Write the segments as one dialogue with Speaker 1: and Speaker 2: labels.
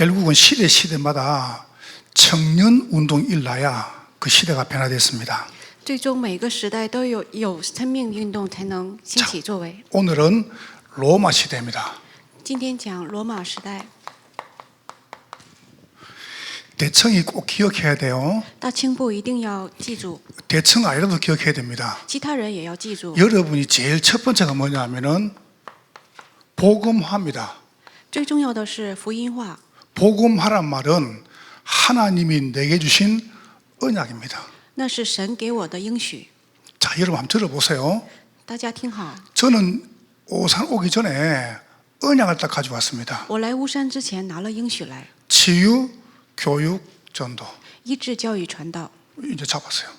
Speaker 1: 결국은 시대마다 청년 운동이 일어나야 그 시대가 변화됐습니다.
Speaker 2: 最终每个时代都有生命运动才能兴起作为。
Speaker 1: 오늘은 로마 시대입니다.
Speaker 2: 今天讲罗马时代，
Speaker 1: 대청이 꼭 기억해야 돼요.
Speaker 2: 大清部一定要记住，
Speaker 1: 대청 아니라도 기억해야 됩니다.
Speaker 2: 其他人也要记住。
Speaker 1: 여러분이 제일 첫 번째가 뭐냐면은 복음화입니다.
Speaker 2: 最重要的是福音化。
Speaker 1: 복음화란 말은 하나님이 내게 주신 언약입니다.
Speaker 2: 那是神给我的应许。
Speaker 1: 자, 여러분 한번 들어보세요.
Speaker 2: 大家听好，
Speaker 1: 저는 오산 오기 전에 언약을 딱 가져왔습니다.
Speaker 2: 我来巫山之前拿了应许来，
Speaker 1: 치유, 교육, 전도.
Speaker 2: 医治、教育、传道，
Speaker 1: 이제 잡았어요.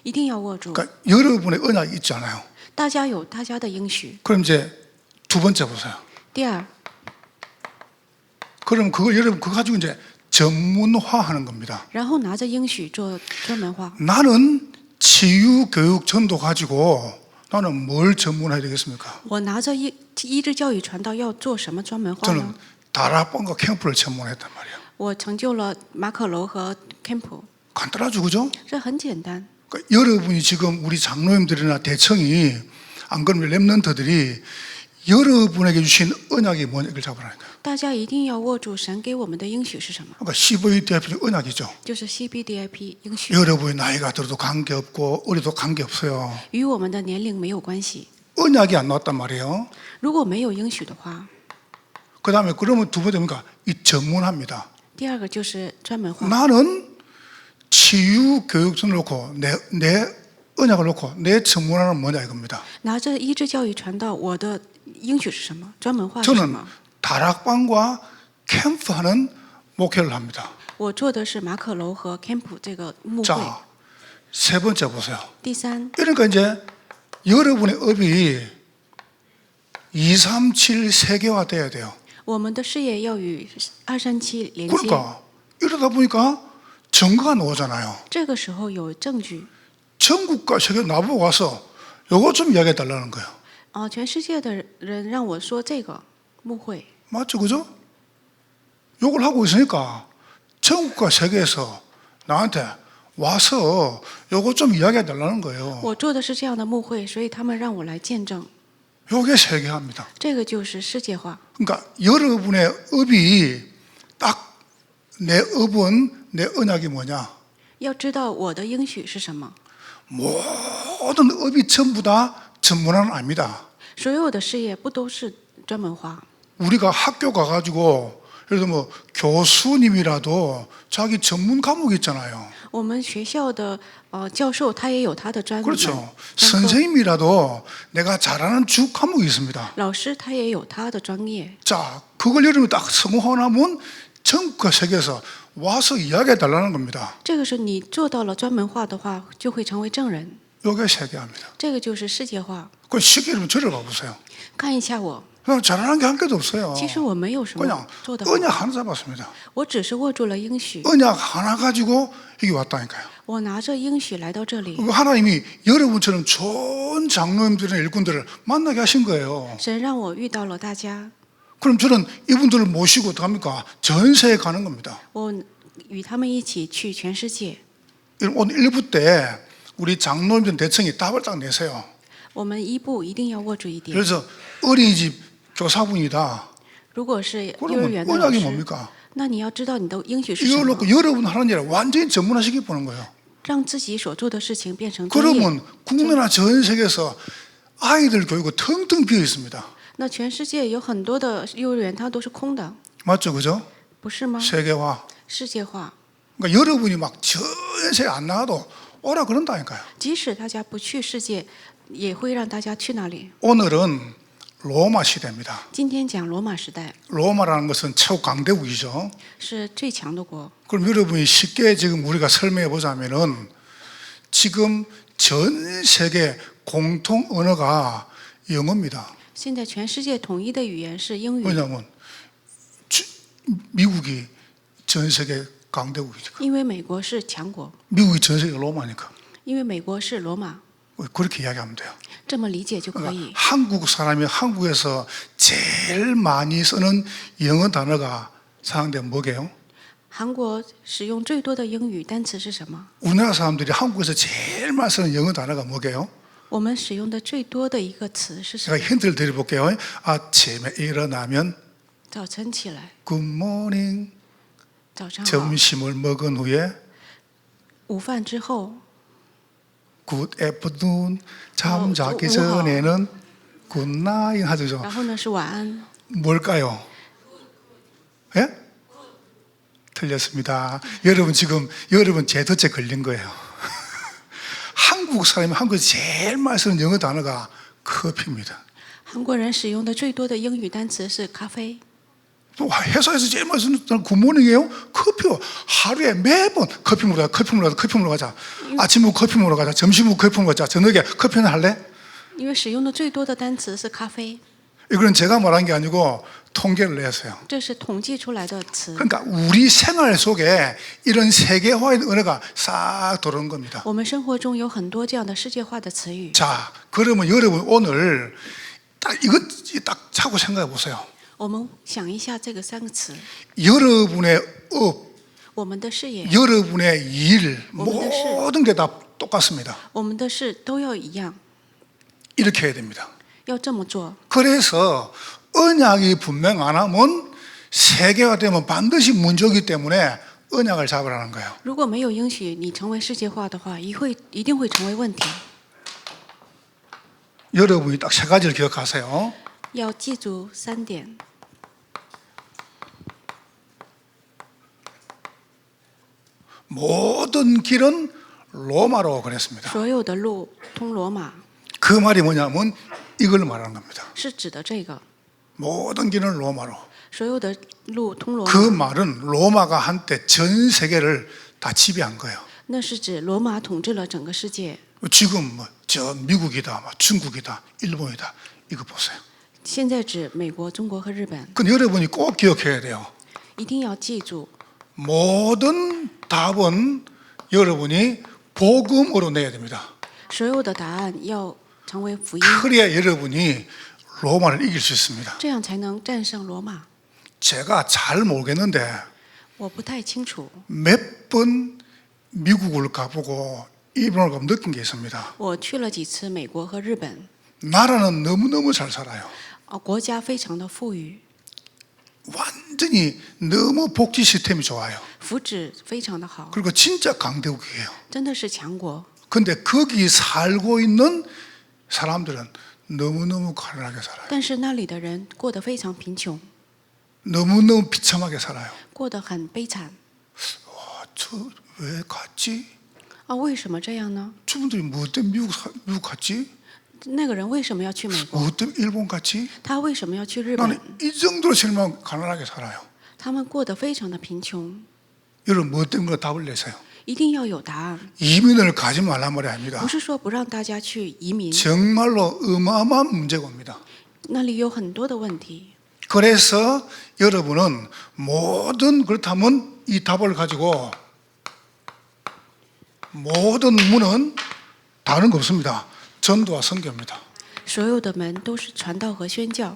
Speaker 2: 一定要握住。
Speaker 1: 그러니까 여러분의 언약이 있잖아요.
Speaker 2: 大家有大家的应许。
Speaker 1: 그럼 이제 두 번째 보세요.
Speaker 2: 第二，
Speaker 1: 그럼 그걸 여러분 그거 가지고 이제 전문화하는 겁니다.
Speaker 2: 然后拿着应许做专门化。
Speaker 1: 나는 치유, 교육, 전도 가지고 나는 뭘 전문화해야 되겠습니까?
Speaker 2: 我拿着医治、教育、传道要做什么专门化
Speaker 1: 저는
Speaker 2: 呢？
Speaker 1: 다락방과 캠프를 전문화했단 말이에요.
Speaker 2: 我成就了马可楼和 camp，
Speaker 1: 간단하죠, 그죠?
Speaker 2: 这很简单。
Speaker 1: 그러니까 여러분이 지금 우리 장로님들이나 대청이 안 그러면 렘넌트들이 여러분에게 주신 언약이 뭐냐 이걸 잡으라니까요.
Speaker 2: 大家一定要握住神给我们的应许是什么，
Speaker 1: 그러니까 CVDIP 언약이죠.
Speaker 2: 就是 CBDIP 应许，
Speaker 1: 여러분이 나이가 들어도 관계없고 어려도 관계없어요.
Speaker 2: 与我们的年龄没有关系。
Speaker 1: 언약이 안 나왔단 말이에요.
Speaker 2: 如果没有应许的话，
Speaker 1: 그 다음에 그러면 두 번째 뭡니까? 이 전문화입니다.
Speaker 2: 第二个就是专门化。
Speaker 1: 나는 치유 교육전을 놓고 내 언약을 놓고 내 전문화는 뭐냐 이겁니다.
Speaker 2: 拿着医治、教育、传道，我的应许是什么？专门化是什
Speaker 1: 저는
Speaker 2: 么？
Speaker 1: 다락방과 캠프하는 목회를 합니다.
Speaker 2: 我做的是马可楼和 camp 这个牧会。
Speaker 1: 자, 세 번째 보세요.
Speaker 2: 第三，
Speaker 1: 그러니까 이제 여러분의 업이 237 세계화 돼야 돼요.
Speaker 2: 我们的事业要与237连接。
Speaker 1: 그러니까 이러다 보니까 증거가 나오잖아요.
Speaker 2: 这个时候有证据，
Speaker 1: 전국과 세계 나보고 와서 요거 좀 이야기해 달라는 거예요.
Speaker 2: 全世界的人让我说这个牧会，
Speaker 1: 맞죠, 그죠? 요걸 하고 있으니까 전국과 세계에서 나한테 와서 요거 좀 이야기해 달라는 거예요.
Speaker 2: 我做的是这样的牧会，所以他们让我来见证，
Speaker 1: 요게 세계화입니다.
Speaker 2: 这个就是世界化。
Speaker 1: 그러니까 여러분의 업이 딱 내 업은 내 언약이 뭐냐?
Speaker 2: 要知道我的应许是什么，
Speaker 1: 모든 업이 전부 다 전문화는 아닙니다.
Speaker 2: 所有的事业不都是专门化。
Speaker 1: 우리가 학교 가가지고 그래서 뭐 교수님이라도 자기 전문 과목이 있잖아요.
Speaker 2: 我们学校的教授他也有他的专门
Speaker 1: 그렇죠.
Speaker 2: 专科，
Speaker 1: 선생님이라도 내가 잘하는 주 과목이 있습니다.
Speaker 2: 老师他也有他的专业。
Speaker 1: 자, 그걸 여러분이 딱 성공하면 전국과 세계에서 와서 이야기해 달라는 겁니다.
Speaker 2: 这个是你做到了专门化的话，就会成为证人。
Speaker 1: 이게 세계화입니다.
Speaker 2: 这个就是世界化。
Speaker 1: 그 쉽게 여러분 저를 봐보세요.
Speaker 2: 看一下我，
Speaker 1: 그냥 잘하는 게 한 개도 없어요.
Speaker 2: 其实我没有什么
Speaker 1: 그냥
Speaker 2: 做的好，
Speaker 1: 언약 하나 잡았습니다.
Speaker 2: 我只是握住了应许，
Speaker 1: 언약 하나 가지고 여기 왔다니까요.
Speaker 2: 我拿着应许来到这里。
Speaker 1: 하나님이 여러분처럼 좋은 장로님들이나 일꾼들을 만나게 하신 거예요.
Speaker 2: 神让我遇到了大家，
Speaker 1: 그럼 저는 이분들을 모시고 어떡합니까? 전세에 가는 겁니다.
Speaker 2: 我与他们一起去全世界。
Speaker 1: 오늘 1부 때 우리 장로님들 대청이 답을 딱 내세요.
Speaker 2: 我们一步一定要握住一点。
Speaker 1: 그래서 어린이집 교사분이다.
Speaker 2: 如果是幼儿
Speaker 1: 그러면
Speaker 2: 园的老
Speaker 1: 언약이
Speaker 2: 师，
Speaker 1: 뭡니까?
Speaker 2: 那你要知道你的应许是什
Speaker 1: 이걸
Speaker 2: 么，
Speaker 1: 놓고 여러분 하는 일을 완전히 전문화시켜 보는 거예요.
Speaker 2: 让自己所做的事情变成专业。
Speaker 1: 그러면 국내나 전 세계에서 아이들 교육은 텅텅 비어 있습니다.
Speaker 2: 那全世界有很多的幼儿园，它都是空的，
Speaker 1: 맞죠, 그죠?
Speaker 2: 不是吗？
Speaker 1: 세계화.
Speaker 2: 世界化，
Speaker 1: 그러니까 여러분이 막 전세 안 나가도 오라 그런다니까요.
Speaker 2: 即使大家不去世界，也会让大家去那里。
Speaker 1: 오늘은 로마 시대입니다.
Speaker 2: 今天讲罗马时代
Speaker 1: 로마라는 것은 최강대국이죠.
Speaker 2: 是最强的国，
Speaker 1: 그럼 여러분이 쉽게 지금 우리가 설명해 보자면은 지금 전 세계 공통 언어가 영어입니다.
Speaker 2: 现在全世界统一的语言是英语，
Speaker 1: 왜냐하면 미국이 전 세계 강대국이니까.
Speaker 2: 因为美国是强国，
Speaker 1: 미국이 전 세계 로마니까.
Speaker 2: 因为美国是罗马，
Speaker 1: 그렇게 이야기하면 돼요.
Speaker 2: 这么理解就可
Speaker 1: 그러니까
Speaker 2: 以。
Speaker 1: 한국 사람이 한국에서 제일 많이 쓰는 영어 단어가 사용된 뭐게요?
Speaker 2: 韩国使用最多的英语单词是什么？
Speaker 1: 우리나라 사람들이 한국에서 제일 많이 쓰는 영어 단어가 뭐게요?
Speaker 2: 我们使用的最多的一个词是什么？
Speaker 1: 제가 힌트를 드려볼게요. 아침에 일어나면
Speaker 2: 早晨起来，
Speaker 1: Good morning.
Speaker 2: 早上好。
Speaker 1: 점심을 먹은 후에
Speaker 2: 午饭之后，
Speaker 1: Good afternoon. 잠자기
Speaker 2: 우와.
Speaker 1: 전에는 Good night 하죠.
Speaker 2: 然后呢是晚安。
Speaker 1: 뭘까요? 예? 틀렸습니다. 여러분 제도체 걸린 거예요. 한국 사람이 한국에서 제일 많이 쓰는 영어 단어가 커피입니다.
Speaker 2: 韩国人使用的最多的英语单词是咖啡。
Speaker 1: 또 회사에서 제일 많이 쓰는 단어 굿모닝이에요? 커피요. 하루에 매번 커피 먹으러 가자. 아침에 커피 먹으러 가자. 점심에 커피 먹으러 가자. 저녁에 커피는 할래?
Speaker 2: 因为使用的最多的单词是咖啡，
Speaker 1: 이거는 제가 말한 게 아니고 통계를 냈어요.
Speaker 2: 这是统计出来的词。
Speaker 1: 그러니까 우리 생활 속에 이런 세계화의 언어가 싹 들어온 겁니다.
Speaker 2: 我们生活中有很多这样的世界化的词语。
Speaker 1: 자, 그러면 여러분 오늘 이거 딱 차고 생각해 보세요.
Speaker 2: 我们想一下这个三个词：
Speaker 1: 여러분의 업,
Speaker 2: 我们的事业、
Speaker 1: 여러분의 일, 모든 게 다 똑같습니다.
Speaker 2: 我们的事都要一样，
Speaker 1: 이렇게 해야 됩니다.
Speaker 2: 要这么做。
Speaker 1: 그래서 언약이 분명 안 하면 세계화되면 반드시 문제이기 때문에 언약을 잡으라는 거예요.
Speaker 2: 如果没有允许你成为世界化的话，一定会成为问题。
Speaker 1: 여러분이 딱 세 가지를 기억하세요.
Speaker 2: 要记住三点：
Speaker 1: 모든 길은 로마로 그랬습니다.
Speaker 2: 所有的路通罗马，
Speaker 1: 그 말이 뭐냐면 이걸 말하는 겁니다.
Speaker 2: 是指的这个。
Speaker 1: 모든 길은 로마로.
Speaker 2: 所有的路通罗
Speaker 1: 그
Speaker 2: 马，
Speaker 1: 말은 로마가 한때 전 세계를 다 지배한 거예요.
Speaker 2: 那是指罗马统治了整个世界。
Speaker 1: 지금 저 미국이다, 중국이다, 일본이다 이거 보세요.
Speaker 2: 现在指美国、中国和日本，
Speaker 1: 그 여러분이 꼭 기억해야 돼요.
Speaker 2: 一定要记住，
Speaker 1: 모든 답은 여러분이 복음으로 내야 됩니다.
Speaker 2: 所有的答案要成为福音，
Speaker 1: 그래야 여러분이 로마를 이길 수 있습니다.
Speaker 2: 这样才能战胜罗马。
Speaker 1: 제가 잘 모르겠는데
Speaker 2: 我不太清楚，
Speaker 1: 몇 번 미국을 가보고 일본을 가보고 느낀 게 있습니다.
Speaker 2: 我去了几次美国和日本，
Speaker 1: 나라는 너무너무 잘 살아요.
Speaker 2: 国家非常的富裕，
Speaker 1: 완전히 너무 복지 시스템이 좋아요.
Speaker 2: 福祉非常的好，
Speaker 1: 그리고 진짜 강대국이에요.
Speaker 2: 真的是强国。
Speaker 1: 근데 거기 살고 있는 사람들은 너무너무 가난하게 살아요.
Speaker 2: 但是那里的人过得非常贫穷，
Speaker 1: 너무너무 비참하게 살아요.
Speaker 2: 过得很悲惨。
Speaker 1: 저 왜 갔지?
Speaker 2: 为什么这样呢？
Speaker 1: 저분들이 뭐 때문에 미국 갔지?
Speaker 2: 那个人为什么要去美国？
Speaker 1: 뭐 때문에 일본 갔지?
Speaker 2: 他为什么要去日
Speaker 1: 나는
Speaker 2: 本？
Speaker 1: 이 정도로 정말 가난하게 살아요.
Speaker 2: 他们过得非常的贫穷，
Speaker 1: 여러분 뭐 때문에 답을 내세요?
Speaker 2: 一定要有答案。
Speaker 1: 이민을 가지 말란 말이 아닙니다.
Speaker 2: 不是说不让大家去移民，
Speaker 1: 정말로 어마어마한 문제가 옵니다.
Speaker 2: 那里有很多的问题。
Speaker 1: 그래서 여러분은 모든 그렇다면 이 답을 가지고 모든 문은 다른 거 없습니다. 전도와 선교입니다.
Speaker 2: 所有的门都是传道和宣教。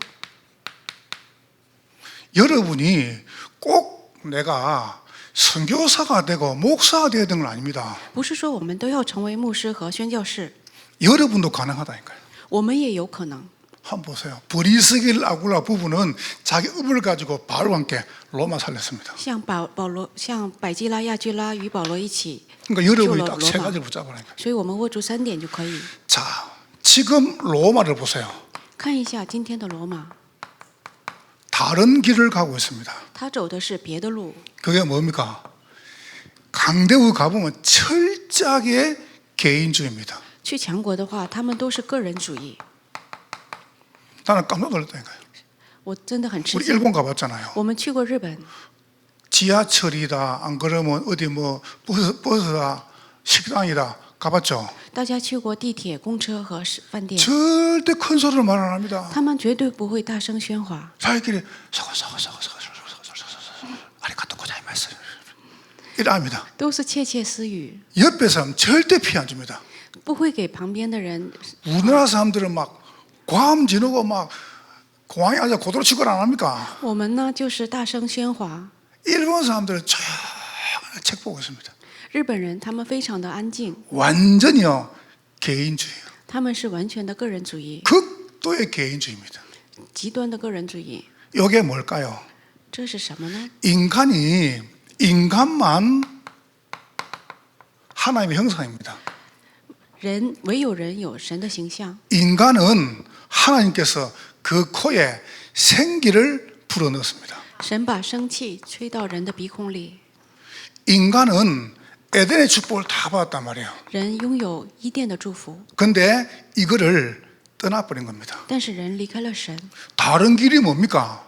Speaker 1: 여러분이 꼭 내가 선교사가 되고 목사가 되어야 되는 건 아닙니다.
Speaker 2: 不是说我们都要成为牧师和宣教士，
Speaker 1: 여러분도 가능하다니까요.
Speaker 2: 我们也有可能。
Speaker 1: 한번 보세요. 브리스길 아굴라 부부는 자기 업을 가지고 바울과 함께 로마 살렸습니다.
Speaker 2: 像保罗，像百基拉、亚居拉与保罗一起，
Speaker 1: 그러니까 여러분이
Speaker 2: 救了
Speaker 1: 딱
Speaker 2: 罗
Speaker 1: 세
Speaker 2: 马。
Speaker 1: 가지를 붙잡으라니까.
Speaker 2: 所以我们握住三点就可以。
Speaker 1: 자, 지금 로마를 보세요.
Speaker 2: 看一下今天的罗马，
Speaker 1: 다른 길을 가고 있습니다.
Speaker 2: 他走的是别的路。
Speaker 1: 그게 뭡니까? 강대국 가보면 철저하게 개인주의입니다.
Speaker 2: 去强国的话，他们都是个人主义。
Speaker 1: 나는 깜짝 놀랐다니까요.
Speaker 2: 我真的很吃
Speaker 1: 우리
Speaker 2: 惊。
Speaker 1: 일본 가봤잖아요.
Speaker 2: 我们去过日本，
Speaker 1: 지하철이다, 안 그러면 어디 뭐 버스다, 식당이다 가봤죠.
Speaker 2: 大家去过地铁、公车和饭店，
Speaker 1: 절대 큰 소리를 말 안 합니다.
Speaker 2: 他们绝对不会大声喧哗，
Speaker 1: 자기끼리 아리가또 고자이마스 이래 합니다.
Speaker 2: 都是窃窃私语，
Speaker 1: 옆에 사람 절대 피 안 줍니다.
Speaker 2: 不会给旁边的人。
Speaker 1: 우리나라 사람들은 막 괌 지르고 막 공항에 앉아 고도로 치고 안 합니까?
Speaker 2: 我们呢，就是大声喧哗，
Speaker 1: 일본 사람들은 조용히 책 보고 있습니다.
Speaker 2: 日本人他们非常的安静，
Speaker 1: 완전히요 개인주의,
Speaker 2: 他们是完全的个人主义，
Speaker 1: 극도의 개인주의입니다.
Speaker 2: 极端的个人主义。
Speaker 1: 이게 뭘까요?
Speaker 2: 这是什么呢？
Speaker 1: 인간만 하나님의 형상입니다.
Speaker 2: 唯有人有神的形象，
Speaker 1: 인간은 하나님께서 그 코에 생기를 불어넣습니다.
Speaker 2: 神把生气吹到人的鼻孔里，
Speaker 1: 인간은 에덴의 축복을 다 받았단 말이에요.
Speaker 2: 人拥有伊甸的祝福，
Speaker 1: 근데 이거를 떠나버린 겁니다.
Speaker 2: 但是人离开了神，
Speaker 1: 다른 길이 뭡니까?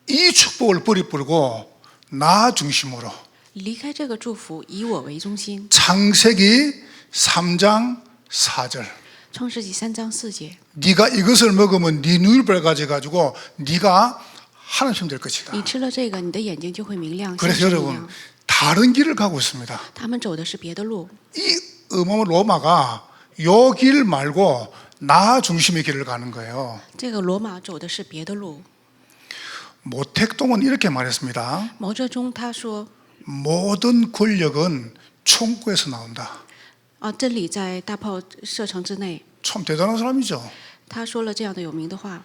Speaker 1: 이 축복을 버리고 나 중심으로
Speaker 2: 离开这个祝福，以我为中心。
Speaker 1: 창세기 3장 4절
Speaker 2: 创世纪3章4节，
Speaker 1: 네가 이것을 먹으면 네 눈을 밝아져가지고 네가 하나님 될 것이다.
Speaker 2: 你吃了这个，你的眼睛就会明亮，像
Speaker 1: 그래서
Speaker 2: 神一
Speaker 1: 여러분
Speaker 2: 样。
Speaker 1: 다른 길을 가고 있습니다.
Speaker 2: 他们走的是别的路，
Speaker 1: 이 어마어마한 로마가 요 길 말고 나 중심의 길을 가는 거예요.
Speaker 2: 这个罗马走的是别的路。
Speaker 1: 모택동은 이렇게 말했습니다.
Speaker 2: 毛泽东他说
Speaker 1: 모든 권력은 총구에서 나온다.
Speaker 2: 真理在大炮射程之内。
Speaker 1: 참 대단한 사람이죠.
Speaker 2: 他说了这样的有名的话。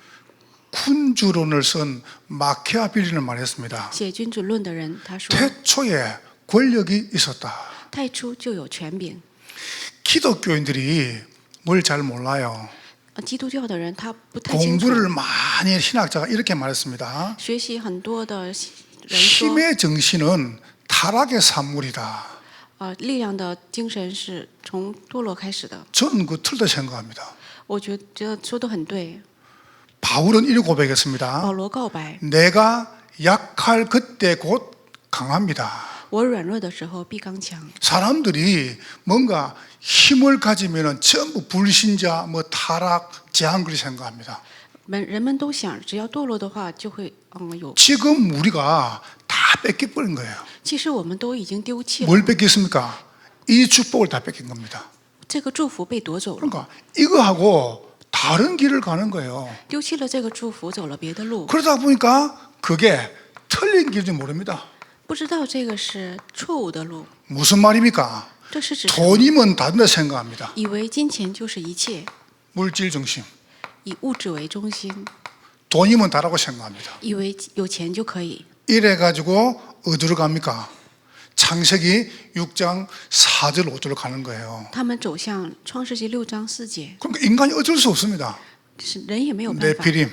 Speaker 1: 군주론을 쓴 마키아벨리는 말했습니다.
Speaker 2: 写《君主论》的人他说，
Speaker 1: 태초에 권력이 있었다.
Speaker 2: 太初就有权柄。
Speaker 1: 기독교인들이 뭘 잘 몰라요.
Speaker 2: 基督教的人他不太清楚，
Speaker 1: 공부를 많이 신학자가 이렇게 말했습니다.
Speaker 2: 学习很多的人说，
Speaker 1: 힘의 정신은 타락의 산물이다.
Speaker 2: 力量的精神是从堕落开始的。
Speaker 1: 저는 그 틀다 생각합니다.
Speaker 2: 我觉得说的很对。
Speaker 1: 바울은 이렇게 고백했습니다.
Speaker 2: 保罗告白，
Speaker 1: 내가 약할 그때 곧 강합니다.
Speaker 2: 我软弱的时候必刚强。
Speaker 1: 사람들이 뭔가 힘을 가지면 전부 불신자, 뭐 타락, 재앙 그렇게 생각합니다.
Speaker 2: 人们都想，只要堕落的话，就会有。
Speaker 1: 지금 우리가 다 뺏겨버린 거예요.
Speaker 2: 其实我们都已经丢弃了，
Speaker 1: 뭘 뺏겼습니까? 이 축복을 다 뺏긴 겁니다.
Speaker 2: 这个祝福被夺走了，
Speaker 1: 그러니까 이거하고 다른 길을 가는 거예요.
Speaker 2: 丢弃了这个祝福，走了别的路。
Speaker 1: 그러다 보니까 그게 틀린 길인지 모릅니다.
Speaker 2: 不知道这个是错误的路，
Speaker 1: 무슨 말입니까?
Speaker 2: 这是指什么？
Speaker 1: 돈이면 다른다 생각합니다.
Speaker 2: 以为金钱就是一切，
Speaker 1: 물질 중심.
Speaker 2: 以物质为中心，
Speaker 1: 돈이면 다라고 생각합니다.
Speaker 2: 以为有钱就可以。
Speaker 1: 이래가지고 어디로 갑니까? 창세기 6장 4절 5절로 가는 거예요.
Speaker 2: 他们走向创世纪6章4节，
Speaker 1: 그러니까 인간이 어쩔 수 없습니다.
Speaker 2: 是人也没有办法，
Speaker 1: 네피림,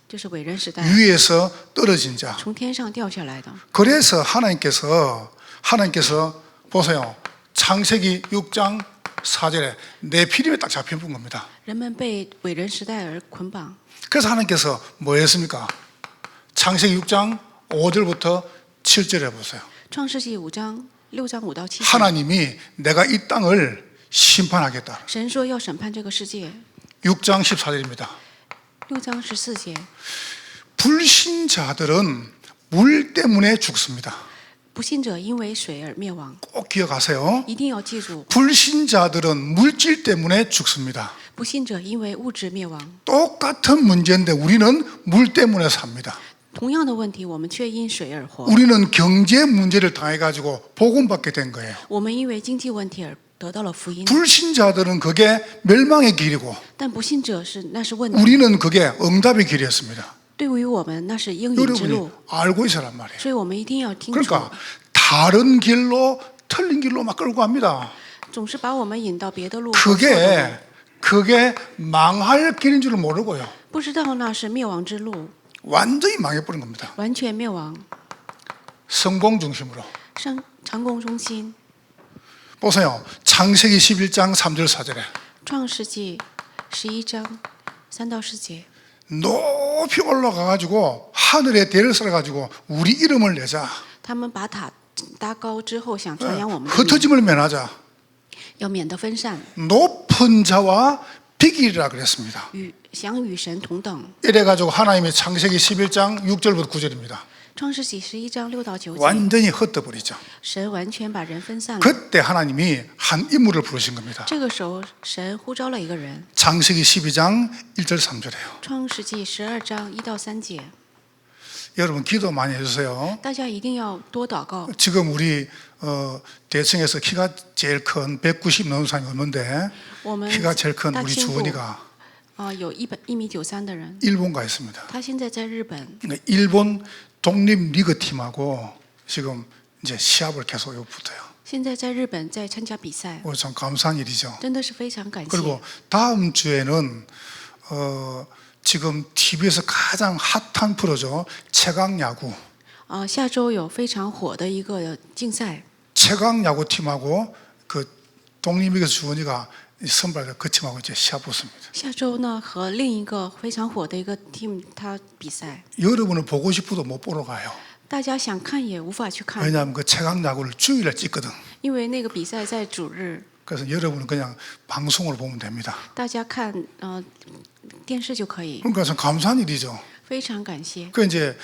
Speaker 2: 就是伟人时代
Speaker 1: 위에서 떨어진 자.
Speaker 2: 从天上掉下来的。
Speaker 1: 그래서 하나님께서 보세요. 창세기 6장 4절에 네피림에 딱 잡혀본 겁니다.
Speaker 2: 人们被伟人时代而捆绑，
Speaker 1: 그래서 하나님께서 뭐 했습니까? 창세기 6장 5절부터 7절에 보세요.
Speaker 2: 创世纪6章5到7节，
Speaker 1: 하나님이 내가 이 땅을 심판하겠다.
Speaker 2: 神说要审判这个世界。
Speaker 1: 6장 14절입니다.
Speaker 2: 6章14节，
Speaker 1: 불신자들은 물 때문에 죽습니다.
Speaker 2: 不信者因为水而灭亡，
Speaker 1: 꼭 기억하세요.
Speaker 2: 一定要记住，
Speaker 1: 불신자들은 물질 때문에 죽습니다.
Speaker 2: 不信者因为物质灭亡。
Speaker 1: 똑같은 문제인데 우리는 물 때문에 삽니다.
Speaker 2: 同样的问题，我们却因水而活。
Speaker 1: 우리는 경제 문제를 당해가지고 복음받게 된 거예요.
Speaker 2: 我们因为经济问题而得到了福音，
Speaker 1: 불신자들은 그게 멸망의 길이고
Speaker 2: 但不信者那是问题。
Speaker 1: 우리는 그게 응답의 길이었습니다.
Speaker 2: 对于我们那是应允之
Speaker 1: 여러분이
Speaker 2: 路，
Speaker 1: 알고 있으란 말이에요.
Speaker 2: 所以我们一定要清楚。
Speaker 1: 그러니까 다른 길로 틀린 길로 막 끌고 갑니다.
Speaker 2: 总是把我们引到别的路，错的路
Speaker 1: 그게 망할 길인 줄 모르고요.
Speaker 2: 不知道那是灭亡之路，
Speaker 1: 완전히 망해버린 겁니다.
Speaker 2: 完全灭亡，
Speaker 1: 성공 중심으로.
Speaker 2: 成功中心。
Speaker 1: 보세요. 창세기 11장 3절 4절에
Speaker 2: 创世纪11章3到4节，
Speaker 1: 높이 올라가가지고 하늘에 대를 썰어가지고 우리 이름을 내자.
Speaker 2: 他们把塔搭高之后，想传扬我们的名，
Speaker 1: 흩어짐을 면하자.
Speaker 2: 要免得分散，
Speaker 1: 높은 자와 비길이라 그랬습니다.
Speaker 2: 想与神同等。
Speaker 1: 이래가지고 하나님이 창세기 11장 6절부터 9절입니다.
Speaker 2: 创世纪11章6到9节，
Speaker 1: 완전히 흩어버리죠.
Speaker 2: 神完全把人分散了。
Speaker 1: 그때 하나님이 한 인물을 부르신 겁니다.
Speaker 2: 这个时候，神呼召了一个人。
Speaker 1: 창세기 12장 1절 3절에요.
Speaker 2: 创世纪12章1到3节，
Speaker 1: 여러분 기도 많이 해주세요.
Speaker 2: 大家一定要多祷告。
Speaker 1: 지금 우리 대청에서 키가 제일 큰 190 넘는 사람이 없는데
Speaker 2: 我们
Speaker 1: 키가 제일 큰
Speaker 2: 大
Speaker 1: 우리
Speaker 2: 清部
Speaker 1: 주원이가
Speaker 2: 有1.93米的人，
Speaker 1: 일본 가 있습니다.
Speaker 2: 他现在在日本，
Speaker 1: 그러니까 일본 독립 리그 팀하고 지금 이제 시합을 계속 붙어요.
Speaker 2: 现在在日本在参加比赛，
Speaker 1: 참 감사한 일이죠.
Speaker 2: 真的是非常感谢。
Speaker 1: 그리고 다음 주에는 지금 TV에서 가장 핫한 프로죠. 최강 야구.
Speaker 2: 下周有非常火的一个竞赛，
Speaker 1: 최강 야구 팀하고 그 독립리그 주원이가 선발 그 팀하고 이제 시합 붙습니다.
Speaker 2: 下周呢和另一个非常火的一个 team 他比赛，
Speaker 1: 여러분은 보고 싶어도 못 보러 가요.
Speaker 2: 大家想看也无法去看，
Speaker 1: 왜냐하면 그 최강 야구를 주일에 찍거든.
Speaker 2: 因为那个比赛在主日，
Speaker 1: 그래서 여러분은 그냥 방송으로 보면 됩니다.
Speaker 2: 大家看电视就可以，
Speaker 1: 그러니까 참 감사한 일이죠.
Speaker 2: 非常感谢。
Speaker 1: 그 이제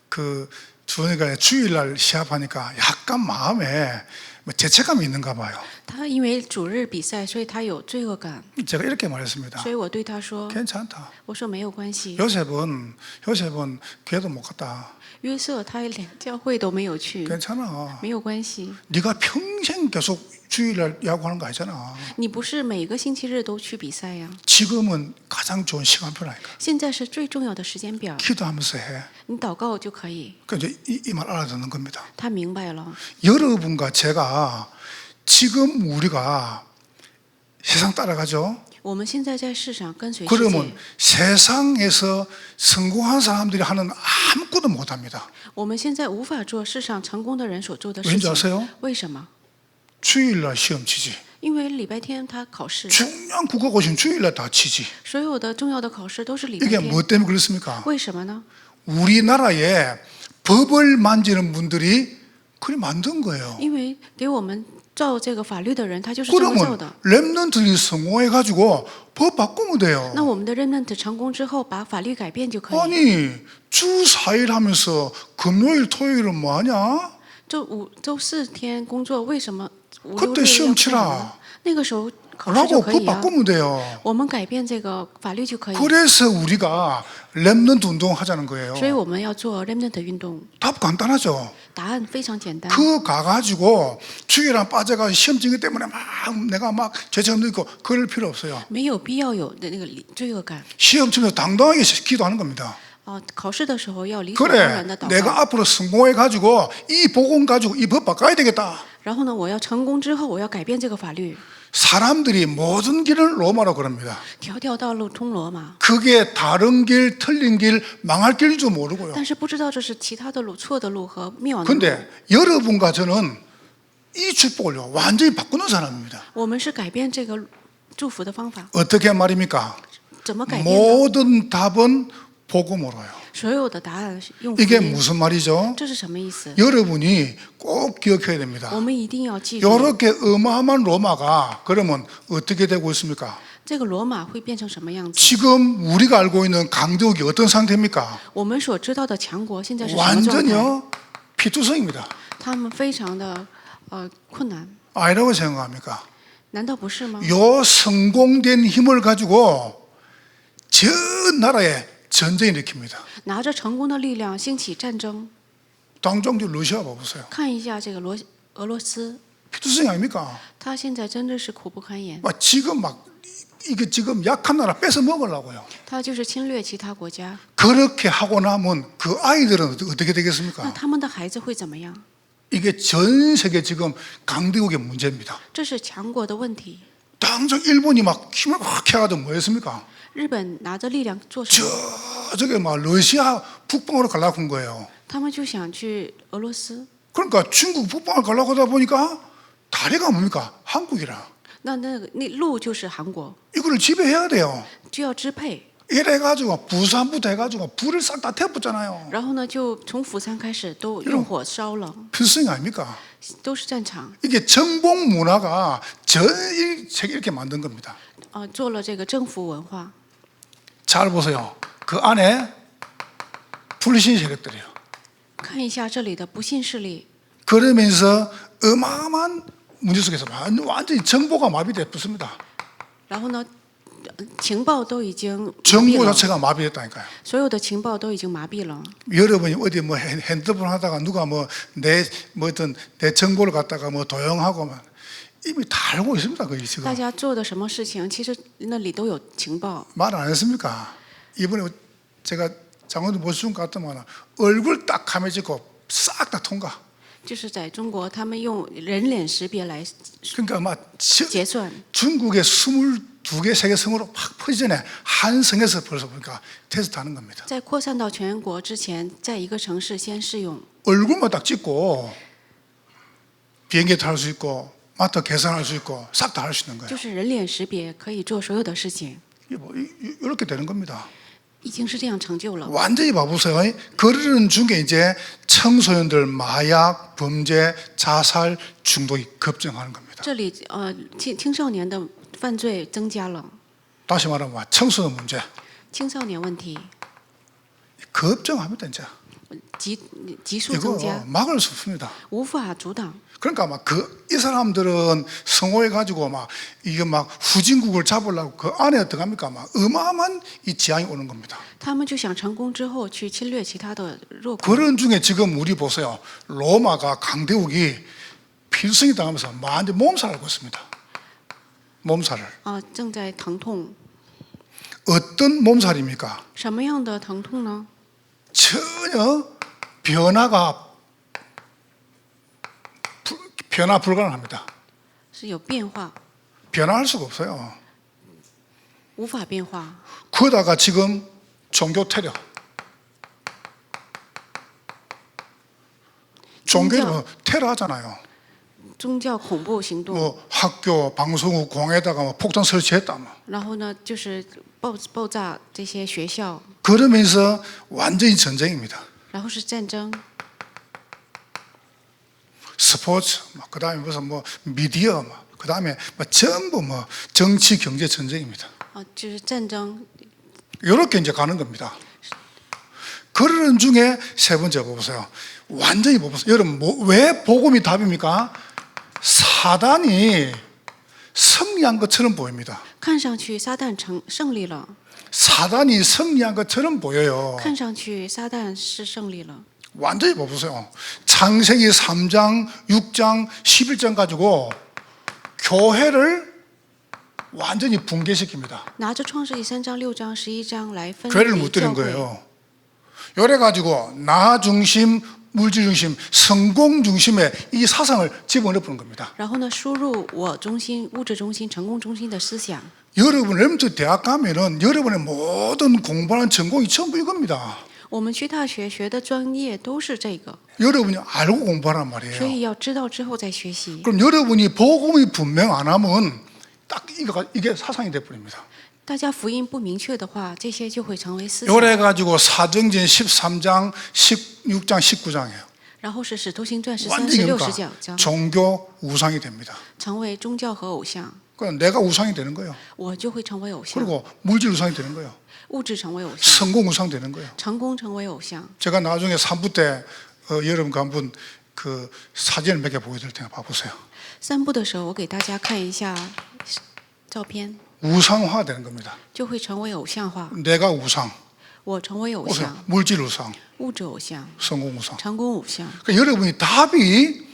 Speaker 1: 그 주원이가 주일날 시합하니까 약간 마음에 뭐 죄책감이 있는가 봐요.
Speaker 2: 他因为主日比赛，所以他有罪恶感，
Speaker 1: 제가 이렇게 말했습니다.
Speaker 2: 所以我对他说，
Speaker 1: 괜찮다.
Speaker 2: 我说没有关系。
Speaker 1: 요셉은 교회도 못 갔다.
Speaker 2: 约瑟他连教会都没有去，
Speaker 1: 괜찮아.
Speaker 2: 没有关系。
Speaker 1: 네가 평생 계속 주일날 야구하는 거 아니잖아.
Speaker 2: 你不是每个星期日都去比赛呀？
Speaker 1: 지금은 가장 좋은 시간표라니까.
Speaker 2: 现在是最重要的时间表，
Speaker 1: 기도하면서 해.
Speaker 2: 你祷告就可以。
Speaker 1: 그 이제 이 말 알아듣는 겁니다.
Speaker 2: 他明白了。
Speaker 1: 여러분과 제가 지금 우리가 세상 따라가죠.
Speaker 2: 我们现在在世上跟随世
Speaker 1: 그러면
Speaker 2: 界，
Speaker 1: 세상에서 성공한 사람들이 하는 아무것도 못합니다.
Speaker 2: 我们现在无法做世上成功的人所做的事
Speaker 1: 왠지
Speaker 2: 情。
Speaker 1: 아세요?
Speaker 2: 为什么？
Speaker 1: 주일날 시험 치지.
Speaker 2: 因为礼拜天他考试，
Speaker 1: 중요한 국어고시는 주일날 다 치지.
Speaker 2: 所有的重要的考试都是礼拜
Speaker 1: 이게
Speaker 2: 天。
Speaker 1: 뭐 때문에 그렇습니까?
Speaker 2: 为什么呢？
Speaker 1: 우리나라에 법을 만지는 분들이 그리 만든 거예요.
Speaker 2: 因为给我们造这个法律的人，他就是这么造
Speaker 1: 그러면
Speaker 2: 的。
Speaker 1: 랩런트들이 성공해가지고 법 바꾸면 돼요.
Speaker 2: 那我们的 remnant 成功之后，把法律改变就可以。
Speaker 1: 아니 주 4일 하면서 금요일 토요일은 뭐하냐?
Speaker 2: 周四天工作，为什么5、6
Speaker 1: 그때
Speaker 2: 日
Speaker 1: 시험
Speaker 2: 要
Speaker 1: 치라
Speaker 2: 干嘛？那个时候考试
Speaker 1: 라고
Speaker 2: 就可
Speaker 1: 법
Speaker 2: 以啊。
Speaker 1: 바꾸면 돼요.
Speaker 2: 我们改变这个法律就可以。
Speaker 1: 그래서 우리가 랩런트 운동 하자는 거예요.
Speaker 2: 所以我们要做 remnant 运动。
Speaker 1: 답 간단하죠.
Speaker 2: 答案非常简单。
Speaker 1: 그 가가지고 주일날 빠져가 시험 징계 때문에 막 내가 막 죄책감 느끼고 그럴 필요 없어요.
Speaker 2: 没有必要有的那个罪恶感。
Speaker 1: 시험 치면서 당당하게 기도하는 겁니다.
Speaker 2: 考试的时候要理所当然
Speaker 1: 그래
Speaker 2: 的祷
Speaker 1: 내가
Speaker 2: 告。
Speaker 1: 앞으로 성공해가지고 이 복음 가지고 이 법 바꿔야 되겠다.
Speaker 2: 然后呢，我要成功之后，我要改变这个法律。
Speaker 1: 사람들이 모든 길을 로마로 그럽니다.
Speaker 2: 条条道路通罗马，
Speaker 1: 그게 다른 길, 틀린 길, 망할 길인지도 모르고요.
Speaker 2: 但是不知道这是其他的路、错的路和灭亡的路。
Speaker 1: 근데 여러분과 저는 이 축복을 완전히 바꾸는 사람입니다.
Speaker 2: 我们是改变这个祝福的方法，
Speaker 1: 어떻게 말입니까?
Speaker 2: 怎么改变的？
Speaker 1: 모든 답은 복음으로요.
Speaker 2: 所有的答案是用福
Speaker 1: 이게
Speaker 2: 音，
Speaker 1: 무슨 말이죠?
Speaker 2: 这是什么意思？
Speaker 1: 여러분이 꼭 기억해야 됩니다.
Speaker 2: 我们一定要记住，
Speaker 1: 이렇게 어마어마한 로마가 그러면 어떻게 되고 있습니까?
Speaker 2: 这个罗马会变成什么样子？
Speaker 1: 지금 우리가 알고 있는 강대국이 어떤 상태입니까?
Speaker 2: 我们所知道的强国现在是什么状态？
Speaker 1: 완전히요 피투성입니다.
Speaker 2: 他们非常的困难，
Speaker 1: 아니라고 생각합니까?
Speaker 2: 难道不是吗？
Speaker 1: 요 성공된 힘을 가지고 전 나라에 전쟁을 일으킵니다.
Speaker 2: 拿着成功的力量兴起战争，
Speaker 1: 당장 러시아 봐보세요.
Speaker 2: 看一下这个俄罗斯，
Speaker 1: 피투성이 아닙니까?
Speaker 2: 他现在真的是苦不堪言，
Speaker 1: 지금 막 이게 지금 약한 나라 뺏어 먹으려고요.
Speaker 2: 他就是侵略其他国家。
Speaker 1: 그렇게 하고 나면 그 아이들은 어떻게
Speaker 2: 那
Speaker 1: 되겠습니까?
Speaker 2: 他们的孩子会怎么样？
Speaker 1: 이게 전 세계 지금 강대국의 문제입니다.
Speaker 2: 这是强国的问题。
Speaker 1: 당장 일본이 막 힘을 확 해가지고 뭐 했습니까?
Speaker 2: 日本拿着力量做什么？
Speaker 1: 저게 막 러시아 북방으로 가려고 한 거예요.
Speaker 2: 他们就想去俄罗斯。
Speaker 1: 그러니까 중국 북방을 가려고 하다 보니까 다리가 뭡니까? 한국이라.
Speaker 2: 那路就是韩国，
Speaker 1: 이거를 지배해야 돼요.
Speaker 2: 就要支配。
Speaker 1: 이래가지고 부산부터 해가지고 불을 싹 다 태웠잖아요.
Speaker 2: 然后呢，就从釜山开始都用火烧了，
Speaker 1: 필승이 아닙니까?
Speaker 2: 都是战场。
Speaker 1: 이게 정복 문화가 전 세계 이렇게 만든 겁니다.
Speaker 2: 做了这个征服文化。
Speaker 1: 잘 보세요. 그 안에 불신 세력들이에요.
Speaker 2: 看一下这里的不信势力，
Speaker 1: 그러면서 어마어마한 문제 속에서 완전히 정보가 마비돼 붙습니다.
Speaker 2: 然后呢，情报都已经麻痹
Speaker 1: 정보
Speaker 2: 了，
Speaker 1: 자체가 마비됐다니까요.
Speaker 2: 所有的情报都已经麻痹了。
Speaker 1: 여러분이 어디 뭐 핸드폰 하다가 누가 뭐 어떤 내 정보를 갖다가 뭐 도용하고 막 이미 다 알고 있습니다. 거기
Speaker 2: 大
Speaker 1: 지금
Speaker 2: 家做的什么事情，其实那里都有情报。
Speaker 1: 말 안 했습니까? 이번에 제가 장원도 모시는 것 같더만 얼굴 딱 감해지고 싹 다 통과.
Speaker 2: 就是在中国，他们用人脸识别来
Speaker 1: 그러니까 막
Speaker 2: 结算。
Speaker 1: 중국의 22개 세계 성으로 팍 퍼지기 전에 한 성에서 벌써 보니까 테스트하는 겁니다.
Speaker 2: 在扩散到全国之前，在一个城市先试用，
Speaker 1: 얼굴만 딱 찍고 비행기 탈 수 있고 마트 계산할 수 있고 싹 다 할 수 있는
Speaker 2: 就
Speaker 1: 거예요.
Speaker 2: 是人脸识别可以做所有的事情，
Speaker 1: 이게 뭐 이렇게 되는 겁니다.
Speaker 2: 已经是这样成就了。
Speaker 1: 완전히 봐보세요. 그러는 중에 이제 청소년들 마약, 범죄, 자살, 중독이 급증하는 겁니다.
Speaker 2: 这里青少年的犯罪增加了，
Speaker 1: 다시 말하면 청소년 문제
Speaker 2: 青少年问题
Speaker 1: 급증합니다. 이제
Speaker 2: 急速增
Speaker 1: 이거
Speaker 2: 加，
Speaker 1: 막을 수 없습니다.
Speaker 2: 无法阻挡。
Speaker 1: 그러니까 막 이 사람들은 성호해 가지고 막 이게 막 후진국을 잡으려고 그 안에 어떻게 합니까? 막 어마어마한 이 지향이 오는 겁니다.
Speaker 2: 他们就想成功之后去侵略其他的弱国。
Speaker 1: 그런 중에 지금 우리 보세요. 로마가 강대국이 필승이 당하면서 많이 몸살을 앓고 있습니다. 몸살을.
Speaker 2: 正在疼痛。
Speaker 1: 어떤 몸살입니까?
Speaker 2: 什么样的疼痛呢？
Speaker 1: 전혀 변화 불가능합니다.
Speaker 2: 是有变化，
Speaker 1: 변화할 수가 없어요.
Speaker 2: 无法变化。
Speaker 1: 그러다가 지금 종교 테러. 종교는 테러 하잖아요.
Speaker 2: 宗教恐怖行动，
Speaker 1: 뭐 학교 방송국 공에다가 뭐 폭탄 설치했다 뭐.
Speaker 2: 然后呢，就是爆炸这些学校，
Speaker 1: 그러면서 완전히 전쟁입니다.
Speaker 2: 然后是战争，
Speaker 1: 스포츠, 그다음에 무슨 뭐 미디어, 그다음에 뭐 전부 뭐 정치 경제 전쟁입니다.
Speaker 2: 就是战争。
Speaker 1: 이렇게 이제 가는 겁니다. 그러는 중에 세 번째 보세요. 완전히 보세요. 여러분 왜 복음이 답입니까? 사단이 승리한 것처럼 보입니다.
Speaker 2: 看上去撒旦胜利了，
Speaker 1: 사단이 승리한 것처럼 보여요.
Speaker 2: 看上去撒旦是胜利了。
Speaker 1: 완전히 보세요. 창세기 3장, 6장, 11장 가지고 교회를 완전히 붕괴시킵니다.
Speaker 2: 拿着创世记3章、6章、11章来分
Speaker 1: 교회를
Speaker 2: 离
Speaker 1: 못
Speaker 2: 教
Speaker 1: 드는
Speaker 2: 会，
Speaker 1: 거예요. 이래 가지고 나 중심, 물질 중심, 성공 중심의 이 사상을 집어넣는 겁니다.
Speaker 2: 然后呢，输入我中心、物质中心、成功中心的思想。
Speaker 1: 여러분 렘트 대학 가면은 여러분의 모든 공부하는 전공이 전부 이겁니다.
Speaker 2: 我们去大学学的专业都是这个，
Speaker 1: 여러분이 알고 공부하란
Speaker 2: 所
Speaker 1: 말이에요.
Speaker 2: 以要知道之后再学习。
Speaker 1: 그럼 여러분이 복음이 분명 안 하면 딱 이게 사상이 돼 버립니다.
Speaker 2: 大家福音不明确的话，这些就会成为思想。
Speaker 1: 요래 가지고 사정전 13장, 16장, 19장이에요.
Speaker 2: 然后是使徒行传13、
Speaker 1: 완전히
Speaker 2: 16、
Speaker 1: 그러니까
Speaker 2: 19章，
Speaker 1: 종교 우상이 됩니다.
Speaker 2: 成为宗教和偶像，
Speaker 1: 그러니까 내가 우상이 되는 거예요.
Speaker 2: 我就会成为偶像，
Speaker 1: 그리고 물질 우상이 되는 거예요.
Speaker 2: 物质成为偶像，
Speaker 1: 성공 우상 되는 거예요.
Speaker 2: 成功成为偶像。
Speaker 1: 제가 나중에 3부 때 여러분과 한번 그 사진을 몇 개 보여드릴 테니까 봐보세요.
Speaker 2: 散步的时候，我给大家看一下照片，
Speaker 1: 우상화 되는 겁니다.
Speaker 2: 就会成为偶像化。
Speaker 1: 내가 우상,
Speaker 2: 我成为偶
Speaker 1: 보세요.
Speaker 2: 像，
Speaker 1: 물질 우상,
Speaker 2: 物质偶像，
Speaker 1: 성공 우상.
Speaker 2: 成功偶像。
Speaker 1: 그러니까 여러분이 답이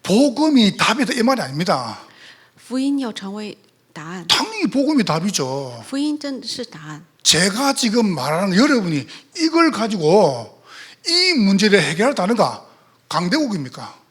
Speaker 1: 복음이 답이다 이 말이 아닙니다.
Speaker 2: 福音要成为答案，
Speaker 1: 당연히 복음이 답이죠.
Speaker 2: 福音真的是答案。
Speaker 1: 제가 지금 말하는 여러분이 이걸 가지고 이 문제를 해결하다는가 강대국입니까?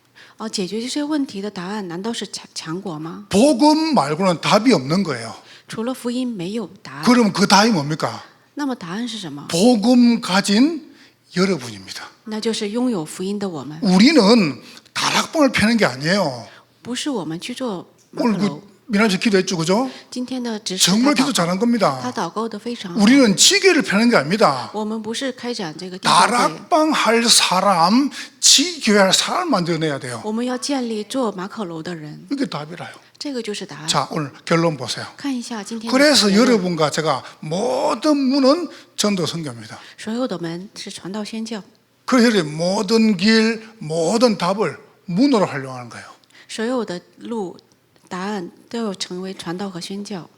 Speaker 2: 解决这些问题的答案难道是强国吗？
Speaker 1: 복음 말고는 답이 없는 거예요.
Speaker 2: 除了福音没有答案。
Speaker 1: 그럼 그 답이 뭡니까?
Speaker 2: 那么答案是什么？
Speaker 1: 복음 가진 여러분입니다.
Speaker 2: 那就是拥有福音的我们，
Speaker 1: 우리는 다락방을 펴는 게 아니에요.
Speaker 2: 不是我们去做马可
Speaker 1: 오늘
Speaker 2: 楼。
Speaker 1: 그 미나씨 기도했죠, 그죠?
Speaker 2: 今天的指示
Speaker 1: 정말
Speaker 2: 他
Speaker 1: 기도
Speaker 2: 祷
Speaker 1: 잘한
Speaker 2: 他
Speaker 1: 겁니다.
Speaker 2: 祷告的非常好。
Speaker 1: 우리는 지게를 펴는 게 아닙니다.
Speaker 2: 我们不是开展这个地教会，
Speaker 1: 다락방 할 사람, 지교회 할 사람 만들어내야 돼요.
Speaker 2: 我们要建立做马可楼的人，
Speaker 1: 이게 답이라요.
Speaker 2: 这个就是答案。
Speaker 1: 자, 오늘 결론 보세요.
Speaker 2: 看一下今天的
Speaker 1: 그래서
Speaker 2: 结论
Speaker 1: 여러분과 제가 모든 문은 전도 선교입니다.
Speaker 2: 所有的门是传道宣教，
Speaker 1: 그래서 여러분 모든 길, 모든 답을 문으로 활용하는 거예요.
Speaker 2: 所有的路答案都要成为传道和宣教。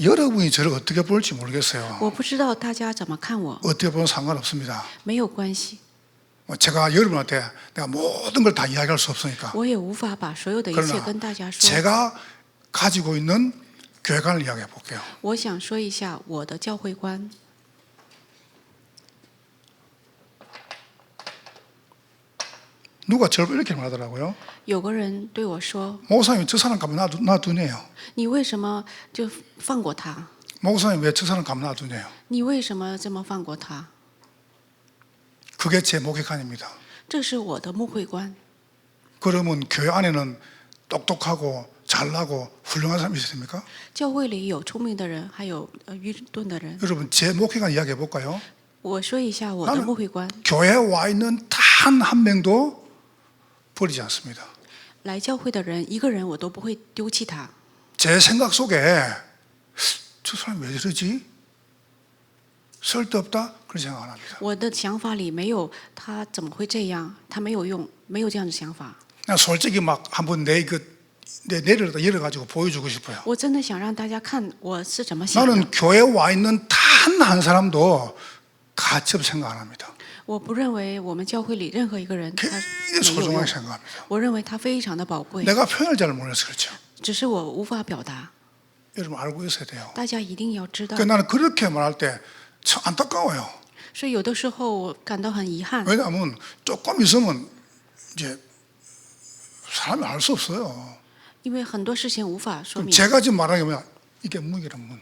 Speaker 1: 여러분이 저를 어떻게 볼지 모르겠어요.
Speaker 2: 我不知道大家怎么看我，
Speaker 1: 어떻게 보면 상관없습니다.
Speaker 2: 没有关系，
Speaker 1: 제가 여러분한테 내가 모든 걸 다 이야기할 수 없으니까.
Speaker 2: 我也无法把所有的一切
Speaker 1: 그러나
Speaker 2: 跟大家说。
Speaker 1: 제가 가지고 있는 교회관을 이야기해 볼게요.
Speaker 2: 我想说一下我的教会观。
Speaker 1: 누가 저를 이렇게 말하더라고요.
Speaker 2: 有个人对我说
Speaker 1: 목사님 저 사람 가면 놔두네요. ：“
Speaker 2: 你为什么就放过他？
Speaker 1: 목사님 왜 저 사람 가면 놔두네요.
Speaker 2: 你为什么这么放过他？”
Speaker 1: 그게 제 목회관입니다.
Speaker 2: 这是我的牧会观。
Speaker 1: 그러면 교회 안에는 똑똑하고 잘나고 훌륭한 사람이 있어야 됩니까?
Speaker 2: 教会里有聪明的人，还有愚钝的人。
Speaker 1: 여러분 제 목회관 이야기해 볼까요?
Speaker 2: 我说一下我的牧会观。
Speaker 1: 교회에 와 있는 단 한 명도 버리지 않습니다.
Speaker 2: 来教会的人，一个人我都不会丢弃他。
Speaker 1: 제 생각 속에 저 사람이 왜 저러지? 쓸데없다? 그런 생각 안 합니다.
Speaker 2: 我的想法里没有他怎么会这样，他没有用，没有这样的想法。
Speaker 1: 그냥 솔직히 막 한번 내 내를 열어가지고 보여주고 싶어요.
Speaker 2: 我真的想让大家看我是怎么想的。
Speaker 1: 나는 교회에 와 있는 단 한 사람도 가치없 생각 안 합니다.
Speaker 2: 我不认为我们教会里任何一个人他
Speaker 1: 굉장히
Speaker 2: 没有
Speaker 1: 소중하게
Speaker 2: 用，
Speaker 1: 생각합니다.
Speaker 2: 我认为他非常的宝贵，
Speaker 1: 내가 표현을 잘 몰라서 그렇죠.
Speaker 2: 只是我无法表达。
Speaker 1: 여러분 알고 있어야 돼요.
Speaker 2: 大家一定要知道。
Speaker 1: 그러니까 나는 그렇게 말할 때 참 안타까워요.
Speaker 2: 所以有的时候我感到很遗憾，
Speaker 1: 왜냐하면 조금 있으면 이제 사람이 알 수 없어요.
Speaker 2: 因为很多事情无法说
Speaker 1: 그럼
Speaker 2: 明。
Speaker 1: 제가 지금 말하는 게 뭐야? 이게 문이란 문.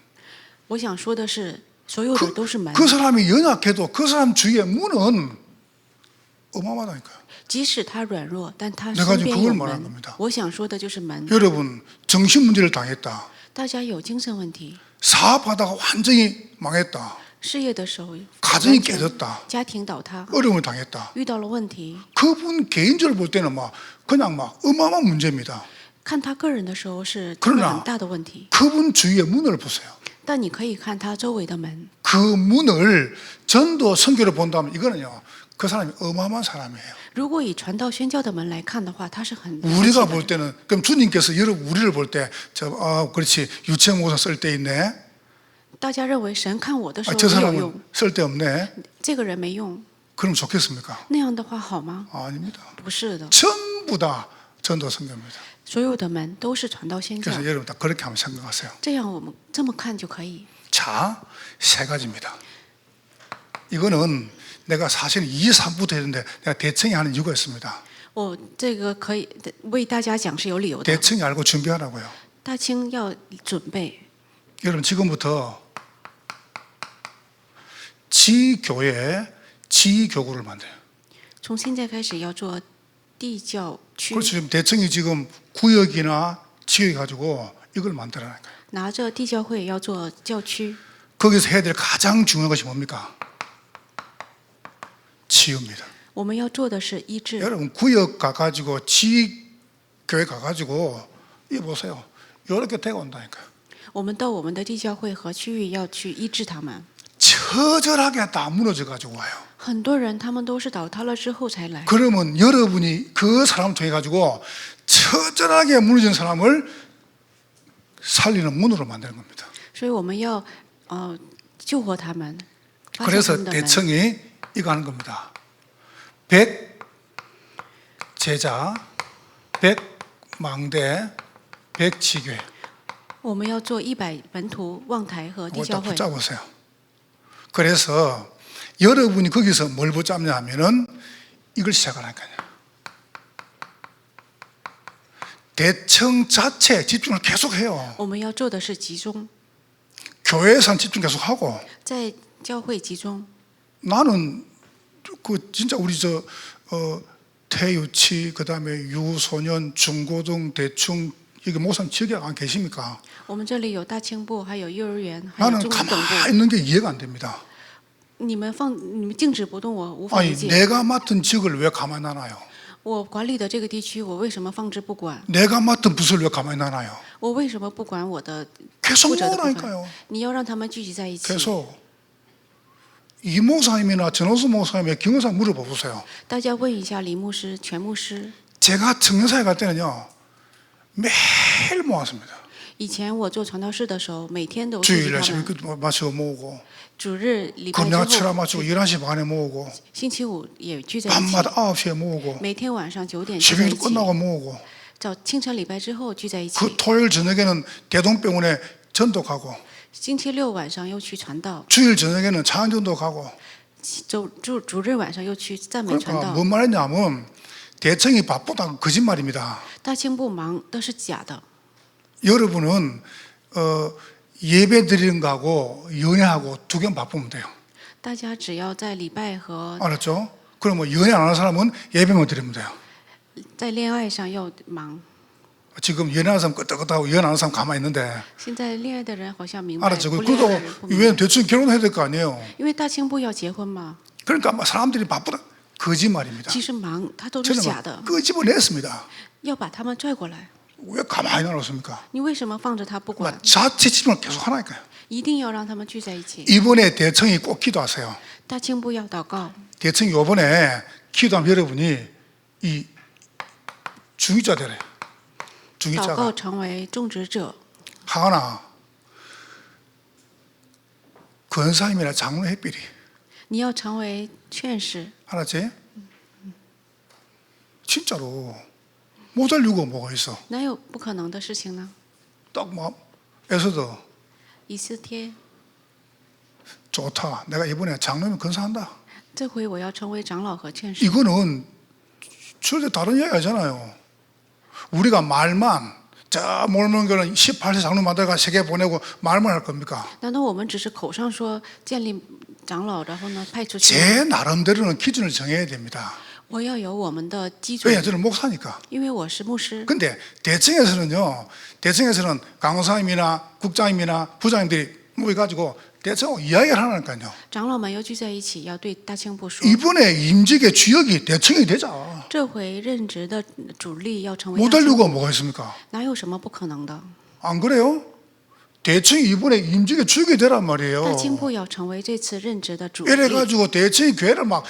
Speaker 2: 我想说的是，所有的都是门。
Speaker 1: 그 사람이 연약해도 그 사람 주위에 문은 어마어마하다니까요.
Speaker 2: 即使他软弱，但他
Speaker 1: 내가
Speaker 2: 身
Speaker 1: 지금
Speaker 2: 边
Speaker 1: 그걸
Speaker 2: 有
Speaker 1: 말하는
Speaker 2: 门
Speaker 1: 겁니다. 。
Speaker 2: 我想说的就是门。
Speaker 1: 여러분 정신 문제를 당했다.
Speaker 2: 大家有精神问题，
Speaker 1: 사업하다가 완전히 망했다.
Speaker 2: 事业的时候
Speaker 1: 가정이
Speaker 2: 完全
Speaker 1: 깨졌다.
Speaker 2: 家庭倒塌，
Speaker 1: 어려움을 당했다.
Speaker 2: 遇到了问题，
Speaker 1: 그분 개인적으로 볼 때는 그냥 어마어마한 문제입니다.
Speaker 2: 看他个人的时候是真的
Speaker 1: 그러나
Speaker 2: 很大的问题，
Speaker 1: 그분 주위의 문을 보세요.
Speaker 2: 但你可以看他周围的门。
Speaker 1: 그 문을 전도 선교를 본다면 이거는요. 그 사람이 어마어마한 사람이에요.
Speaker 2: 如果以传道宣教的门来看的话，他是很了不起
Speaker 1: 우리가
Speaker 2: 的
Speaker 1: 볼 때는 그럼 주님께서 우리를 볼 때 그렇지 유치원 모사 쓸 데 있네.
Speaker 2: 大家认为神看我的时候
Speaker 1: 저
Speaker 2: 没有用，
Speaker 1: 사람은 쓸 데 없네.
Speaker 2: 这个人没用，
Speaker 1: 그럼 좋겠습니까?
Speaker 2: 那样的话好吗？
Speaker 1: 아닙니다.
Speaker 2: 不是的，
Speaker 1: 전부 다 전도 선교입니다.
Speaker 2: 所有的门都是传道宣教。
Speaker 1: 그래서 여러분 다 그렇게 한번 생각하세요.
Speaker 2: 这样我们这么看就可以。
Speaker 1: 자, 세 가지입니다. 이거는 내가 사실 2, 3부터 했는데 내가 대충히 하는 이유가 있습니다.
Speaker 2: 我这个可以为大家讲是有理由的，
Speaker 1: 대충히 알고 준비하라고요.
Speaker 2: 大清要准备。
Speaker 1: 여러분 지금부터 지교회 지교구를 만들어요.
Speaker 2: 从现在开始要做地教区，
Speaker 1: 그렇죠. 지금 대청이 지금 구역이나 지역이 가지고 이걸 만들어라는 거예요.
Speaker 2: 拿着地教会要做教区，
Speaker 1: 거기서 해야 될 가장 중요한 것이 뭡니까? 치유입니다.
Speaker 2: 我们要做的是医治。
Speaker 1: 여러분 구역 가가지고 지교회 가가지고 이거 보세요. 이렇게 되고 온다니까요.
Speaker 2: 我们到我们的地教会和区域要去医治他们。
Speaker 1: 처절하게 다 무너져 가지고 와요.
Speaker 2: 很多人他们都是倒塌了之后才来，
Speaker 1: 그러면 여러분이 그 사람을 통해 가지고 처절하게 무너진 사람을 살리는 문으로 만드는 겁니다.
Speaker 2: 所以我们要救活他们，发现他
Speaker 1: 그래서
Speaker 2: 们的门。
Speaker 1: 대청이 이거 하는 겁니다. 100 제자, 100 망대, 100 지교회.
Speaker 2: 我们要做100门徒望台和地
Speaker 1: 그걸
Speaker 2: 教
Speaker 1: 딱
Speaker 2: 会。
Speaker 1: 붙잡으세요. 그래서 여러분이 거기서 뭘 붙잡냐 하면은 이걸 시작하라니까요. 대청 자체 집중을 계속해요.
Speaker 2: 我们要做的是集中，
Speaker 1: 교회에선 집중 계속하고
Speaker 2: 在教会集中。
Speaker 1: 나는 그 진짜 우리 태유치 그다음에 유소년 중고등 대충 이게 목사님 지역에 안 계십니까?
Speaker 2: 我们这里有大清部，还有幼儿园，还有
Speaker 1: 나는
Speaker 2: 中等
Speaker 1: 가만히
Speaker 2: 部。
Speaker 1: 있는 게 이해가 안 됩니다.
Speaker 2: 你们静止不动，我无法
Speaker 1: 아니
Speaker 2: 理解。
Speaker 1: 내가 맡은 지역을 왜 가만히 놔놔요?
Speaker 2: 我管理的这个地区，我为什么放置不管？
Speaker 1: 내가 맡은 부서를 왜 가만히 놔놔요?
Speaker 2: 我为什么不管我的
Speaker 1: 계속
Speaker 2: 负责的部分？
Speaker 1: 모으라니까요.
Speaker 2: 你要让他们聚集在一起。
Speaker 1: 계속 이 목사님이나 전호수 목사님의 경영사 물어보세요.
Speaker 2: 大家问一下李牧师、全牧师，
Speaker 1: 제가 청년사에 갈 때는요 매일 모았습니다.
Speaker 2: 以前我做传道士的时候，每天都聚集
Speaker 1: 주일날
Speaker 2: 他们。
Speaker 1: 새벽 마치고 모으고
Speaker 2: 主日礼拜之
Speaker 1: 금요일 철학
Speaker 2: 后，
Speaker 1: 마치고 11시 반에 모으고
Speaker 2: 星期五也聚在一起，
Speaker 1: 밤마다 9시에 모으고
Speaker 2: 每天晚上9点聚在一
Speaker 1: 새벽도
Speaker 2: 起，
Speaker 1: 끝나고 모으고
Speaker 2: 早清晨礼拜之后聚在一起，
Speaker 1: 그 토요일 저녁에는 대동병원에 전도가고
Speaker 2: 星期六晚上又去传道，
Speaker 1: 주일 저녁에는 창전도 가고
Speaker 2: 主日晚上又去赞美传
Speaker 1: 그러니까
Speaker 2: 道。
Speaker 1: 뭔 말이냐면 대청이 바쁘다 거짓말입니다.
Speaker 2: 大清不忙都是假的。
Speaker 1: 여러분은 예배 드리는 거하고 연애하고 두 개만 바쁘면 돼요.
Speaker 2: 大家只要在礼拜和
Speaker 1: 알았죠? 그럼 뭐 연애 안 하는 사람은 예배만 드리면 돼요.
Speaker 2: 在恋爱上要忙。
Speaker 1: 지금 연애하는 사람 끄떡끄떡하고 연애 안 하는 사람 가만히 있는데
Speaker 2: 现在恋爱的人好像明白，
Speaker 1: 알았죠?
Speaker 2: 不恋爱
Speaker 1: 그래도
Speaker 2: 的人不明白。
Speaker 1: 왜 대충 결혼해야 될 거 아니에요.
Speaker 2: 因为大清部要结婚嘛，
Speaker 1: 그러니까 막 사람들이 바쁘다 거짓말입니다.
Speaker 2: 其实忙他都是
Speaker 1: 저는
Speaker 2: 假的
Speaker 1: 막 ， 끄집어냈습니다.
Speaker 2: 要把他们拽过来。
Speaker 1: 왜 가만히 놔뒀습니까?
Speaker 2: 你为什么放着他不管？
Speaker 1: 막 자체 집중을 계속 하라니까요.
Speaker 2: 一定要让他们聚在一起。
Speaker 1: 이번에 대청이 꼭 기도하세요.
Speaker 2: 大清部要祷告，
Speaker 1: 대청이 이번에 기도하면 여러분이 이 중위자 되래요.
Speaker 2: 祷告
Speaker 1: 중위자가
Speaker 2: 成为种植者。
Speaker 1: 하나 권사님이나 장로 햇빛이
Speaker 2: 你要成为劝士，
Speaker 1: 알았지? 진짜로 못할 이유가 뭐가 있어?
Speaker 2: 哪有不可能的事情呢？
Speaker 1: 딱 에서도
Speaker 2: 以斯帖，
Speaker 1: 좋다. 내가 이번에 장로면 건사한다.
Speaker 2: 这回我要成为长老和劝士。
Speaker 1: 이거는 절대 다른 이야기 하잖아요. 우리가 말만 저 모르는 거는 18세 장로 만들어가 세계 보내고 말만 할 겁니까?
Speaker 2: 难道我们只是口上说建立长老，然后呢派出去？
Speaker 1: 제 나름대로는 기준을 정해야 됩니다.
Speaker 2: 我要有我们的基准，
Speaker 1: 왜냐 저는 목사니까.
Speaker 2: 因为我是牧师。
Speaker 1: 근데 대청에서는요. 대청에서는 강사님이나 국장님이나 부장님들이 모여가지고 대청 이야기를 하라니까요.
Speaker 2: 长老们又聚在一起，要对大清部说，
Speaker 1: 이번에 임직의 주역이 대청이 되자.
Speaker 2: 这回任职的主力要成为大
Speaker 1: 못할
Speaker 2: 清
Speaker 1: 이유가
Speaker 2: 部，
Speaker 1: 뭐가 있습니까?
Speaker 2: 哪有什么不可能的？
Speaker 1: 안 그래요? 대청이 이번에 임직의 주역이 되란 말이에요.
Speaker 2: 大清部要成为这次任职的主力，
Speaker 1: 이래가지고 대청이 교회를 막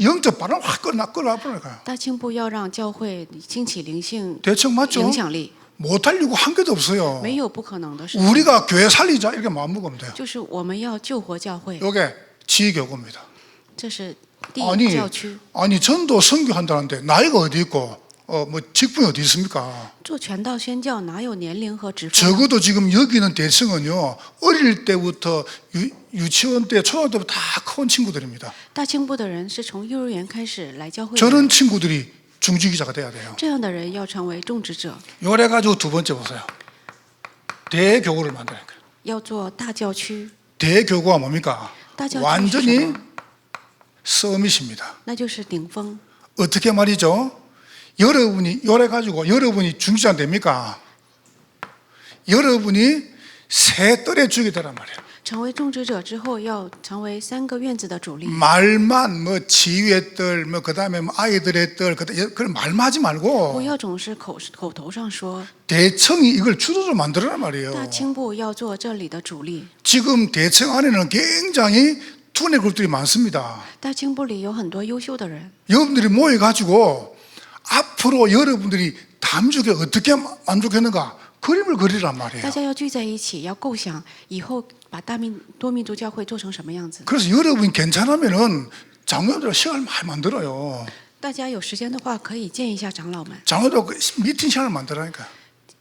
Speaker 1: 영적 바람 확 끌어버리니까요.
Speaker 2: 大清部要让教会兴起灵性
Speaker 1: 대청 맞죠?
Speaker 2: 影响力，
Speaker 1: 못할 이유가 한 개도 없어요.
Speaker 2: 没有不可能的事情。
Speaker 1: 우리가 교회 살리자 이렇게 마음먹으면 돼요.
Speaker 2: 就是我们要救活教会，
Speaker 1: 이게 지교구입니다.
Speaker 2: 这是第
Speaker 1: 아니,
Speaker 2: 一教区。
Speaker 1: 아니 전도 선교한다는데 나이가 어디 있고 뭐 직분이 어디 있습니까?
Speaker 2: 做传道宣教哪有年龄和职分呢？
Speaker 1: 적어도 지금 여기 있는 대청은요 어릴 때부터 유치원 때 초등학교 때부터 다 큰 친구들입니다.
Speaker 2: 大清部的人是从幼儿园开始来教会的，
Speaker 1: 저런 친구들이 중직기자가 돼야 돼요.
Speaker 2: 这样的人要成为种植者，
Speaker 1: 요래 가지고 두 번째 보세요. 대교구를 만드는 거예요.
Speaker 2: 要做大教区。
Speaker 1: 대교구가 뭡니까?
Speaker 2: 大教区是什
Speaker 1: 완전히
Speaker 2: 么？
Speaker 1: 서밋입니다.
Speaker 2: 那就是顶峰。
Speaker 1: 어떻게 말이죠? 여러분이 요래 가지고 여러분이 중직자 됩니까? 여러분이 새 뜰에 주게 되란 말이에요.
Speaker 2: 成为种植者之后，要成为3个院子的主力。
Speaker 1: 말만 뭐 지위의 뜰, 뭐 그다음에 뭐 아이들의 뜰, 그런 말만 하지
Speaker 2: 不
Speaker 1: 말고
Speaker 2: 要总是口头上说，
Speaker 1: 대청이 이걸 주도적으로 만들어란 말이에요.
Speaker 2: 大清部要做这里的主力。
Speaker 1: 지금 대청 안에는 굉장히 투네 그룹들이 많습니다.
Speaker 2: 大清部里有很多优秀的人，
Speaker 1: 여러분들이 모여가지고 앞으로 여러분들이 담주게 어떻게 만족했는가 그림을 그리란 말이에요.
Speaker 2: 大家要聚在一起，要构想以后把多民族教会做成什么样子。
Speaker 1: 그래서 여러분이 괜찮으면은 장로들 시간을 많이 만들어요.
Speaker 2: 大家有时间的话，可以见一下长老们，
Speaker 1: 장로들 미팅 시간을 만들라니까.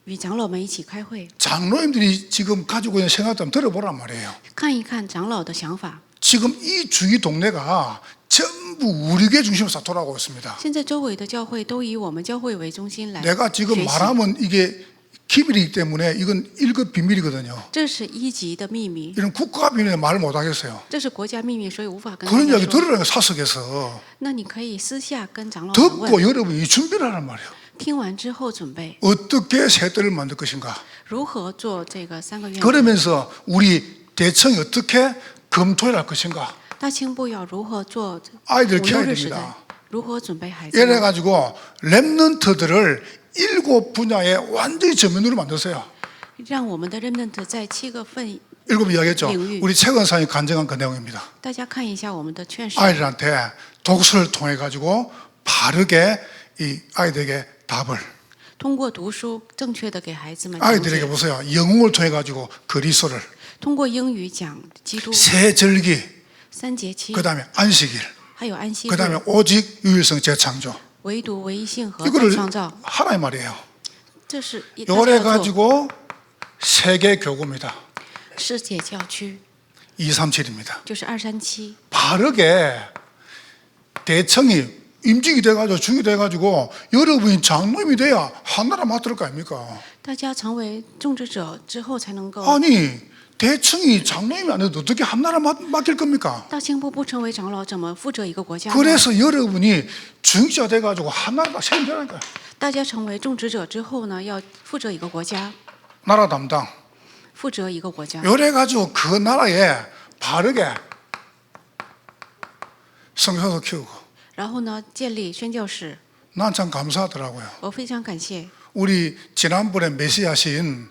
Speaker 2: 与长老们一起开会，
Speaker 1: 장로님들이 지금 가지고 있는 생각 좀 들어보란 말이에요.
Speaker 2: 看一看长老的想法。
Speaker 1: 지금 이 주위 동네가 전부 우리 교회 중심으로 다 돌아가고 있습니다.
Speaker 2: 现在周围的教会都以我们教会为中心来
Speaker 1: 내가 지금
Speaker 2: 学习，
Speaker 1: 말하면 이게 기밀이기 때문에 이건 1급 비밀이거든요.
Speaker 2: 这是1级的秘密，
Speaker 1: 이런 국가 비밀에 말을 못 하겠어요.
Speaker 2: 这是国家秘密，所以无法跟大
Speaker 1: 그런
Speaker 2: 家
Speaker 1: 이야기
Speaker 2: 说。
Speaker 1: 들으라는 사석에서
Speaker 2: 那你可以私下跟长老们
Speaker 1: 듣고
Speaker 2: 问，
Speaker 1: 여러분이 준비를 하란 말이에요.
Speaker 2: 听完之后准备
Speaker 1: 어떻게 새뜰을 만들 것인가.
Speaker 2: 如何做这个3个院子。
Speaker 1: 그러면서 우리 대청이 어떻게 검토를 할 것인가.
Speaker 2: 大清部要如何做
Speaker 1: 아이들
Speaker 2: 五
Speaker 1: 키워야
Speaker 2: 六日时代
Speaker 1: 됩니다. ，
Speaker 2: 如何准备孩子
Speaker 1: 이래
Speaker 2: 呢？
Speaker 1: 가지고 랩넌트들을 7 분야에 완전히 전면으로 만드세요.
Speaker 2: 让我们的 remnant 在7个份，
Speaker 1: 일곱 이야기했죠.
Speaker 2: 領域.
Speaker 1: 우리 최건사님이 간증한 그 내용입니다.
Speaker 2: 大家看一下我们的劝示，
Speaker 1: 아이들한테 독서를 통해 가지고 바르게 이 아이들에게 답을
Speaker 2: 通过读书正确的给孩子们讲
Speaker 1: 아이들에게
Speaker 2: 解，
Speaker 1: 보세요. 영웅을 통해 가지고 그리스도를
Speaker 2: 通过英语讲基督、
Speaker 1: 새 절기,
Speaker 2: 三节期，
Speaker 1: 그다음에 안식일,
Speaker 2: 还有安息
Speaker 1: 그다음에
Speaker 2: 日，
Speaker 1: 오직 유일성 재창조.
Speaker 2: 唯独唯一性和再
Speaker 1: 이거를
Speaker 2: 创造，
Speaker 1: 하나의 말이에요.
Speaker 2: 这是大家
Speaker 1: 요래
Speaker 2: 要做
Speaker 1: 가지고 세계 교구입니다.
Speaker 2: 世界教区，
Speaker 1: 237입니다.
Speaker 2: 就是237。
Speaker 1: 바르게 대청이 임직이 돼가지고 중이 돼가지고 여러분이 장로님이 돼야 한나라 맡을 거 아닙니까?
Speaker 2: 大家成为种植者之后，才能够
Speaker 1: 아니 대청이 장로님이 안 해도 어떻게 한나라 맡길 겁니까?
Speaker 2: 大清部不成为长老，怎么负责一个国家呢？
Speaker 1: 그래서 여러분이 중직자 돼가지고 한나라가 생겨나니까
Speaker 2: 大家成为种植者之后呢，要负责一个国家，
Speaker 1: 나라 담당.
Speaker 2: 负责一个国家，
Speaker 1: 요래 가지고 그 나라에 바르게 성소도 키우고
Speaker 2: 然后呢，建立宣教士。
Speaker 1: 난 참 감사하더라고요.
Speaker 2: 我非常感谢
Speaker 1: 우리 지난번에 메시아신